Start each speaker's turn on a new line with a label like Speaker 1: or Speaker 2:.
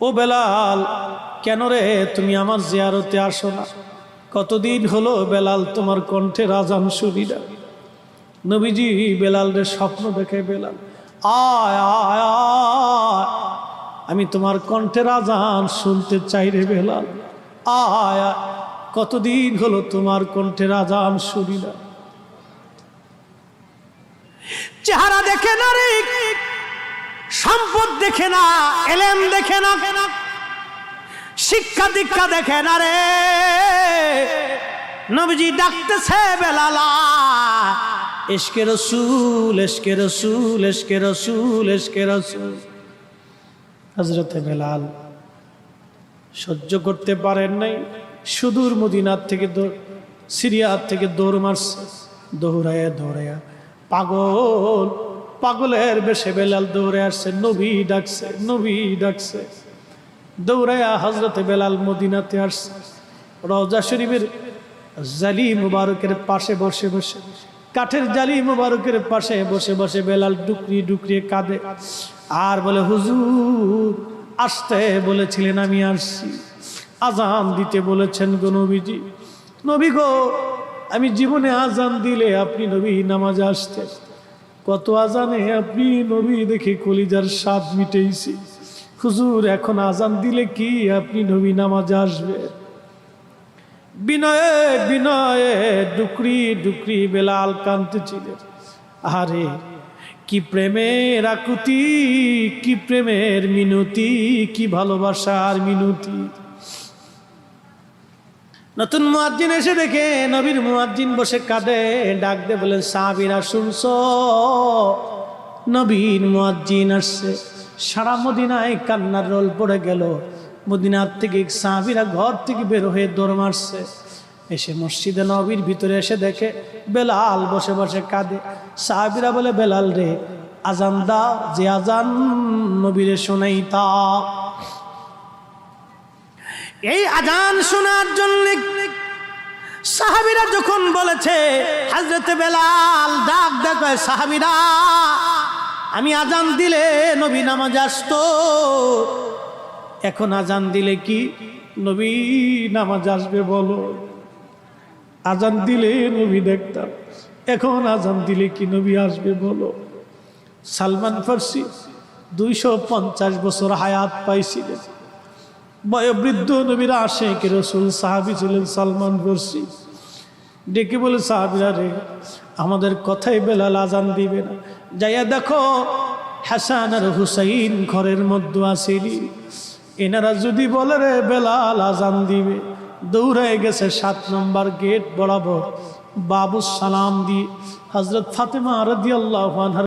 Speaker 1: ও বেলাল, কেন রে তুমি আমার জিয়ারতে আসো না? কতদিন হলো বেলাল তোমার কণ্ঠের আজান শুনি না। নবীজি বেলাল রে স্বপ্ন দেখে, বেলাল আয় আয় আয়, আমি তোমার কণ্ঠের আজান শুনতে চাই রে বেলাল, আয় আয়, কতদিন হলো তোমার কণ্ঠের আজান শুনি না। চেহারা দেখে না রে, সম্পদ দেখে না, এলেম দেখে না, শিক্ষা দীক্ষা দেখে না রে। নবীজি ডাকতেছে বেলালা, ইশকে রসূল, ইশকে রসূল, ইশকে রসূল, ইশকে রসূল। হযরতে বেলাল সহ্য করতে পারেন নাই, সুদূর মদিনার থেকে সিরিয়ার থেকে দৌড় মারছে, দৌড়ায়া দৌড়ায়া পাগল, পাগলের বেশে বেলাল দৌড়ে আসছে। নবী ডাকছে, নবী ডাকছে, দৌড়ায়া হযরতে বেলাল মদিনাতে আসছে। রওজা শরীফের জালি মুবারকের পাশে বসে বসে, কাঠের জালি মুবারকের পাশে বসে বসে বেলাল ডুকরি ডুকরিয়ে কাঁদে আর বলে, হুজুর আসতে বলেছিলেন, আমি আসছি। আজান দিতে বলেছেন গো নবীজি। নবী গো, আমি জীবনে আজান দিলে আপনি নবী নামাজে আসতেন, কত আজানে আপনি নবী দেখে কলিজার স্বাদ মিটেইছি। হুজুর এখন আজান দিলে কি আপনি নবী নামাজে আসবে? বিনয়ে বিনয়ে ডুকরি ডুকরি বেলাল কাঁদতেছিলেন। আরে কি প্রেমের আকুতি, কি প্রেমের মিনতি, কি ভালোবাসার মিনতি। নতুন মুয়াজ্জিন এসে দেখে নবীর মুয়াজ্জিন বসে কাঁদে, ডাক দে বলেন, সাহাবীরা শুনছো, নবীর মুয়াজ্জিন আসছে। সারা মদিনায় কান্নার রোল পড়ে গেল। মদিনার থেকে সাহাবীরা ঘর থেকে বের হয়ে দৌড় মারছে, এসে মসজিদে নবীর ভিতরে এসে দেখে বেলাল বসে বসে কাঁদে। সাহাবীরা বলে, বেলাল রে আজান দাও, যে আজান নবীরে শোনাইতা। এই আজান শোনার জন্য সাহাবীরা যখন বলেছে, হযরতে বেলাল ডাক দেখে, সাহাবীরা আমি আজান দিলে নবী নামাজ আসতো, এখন আজান দিলে কি নবী নামাজ আসবে বলো? আজান দিলে নবী দেখতাম, এখন আজান দিলে কি নবী আসবে বলো? সালমান ফার্সি 250 বছর হায়াত পাইছিলেন, বয়োবৃদ্ধ নবীর আশিক রাসূল সাহাবী ছিলেন সালমান ফার্সি। ডেকে বলে, সাহাবীরা রে আমাদের কথাই বেলাল আজান দিবে না, যাইয়া দেখো হাসান আর হুসাইন ঘরের মধ্যে আসেনি, এনারা যদি বলে রে বেলাল আজান দিবে, দৌড়ায় গেছে 7 নম্বর গেট বরাবর বাবু সালাম দিয়ে হযরত ফাতেমা রাদিয়াল্লাহু আনহা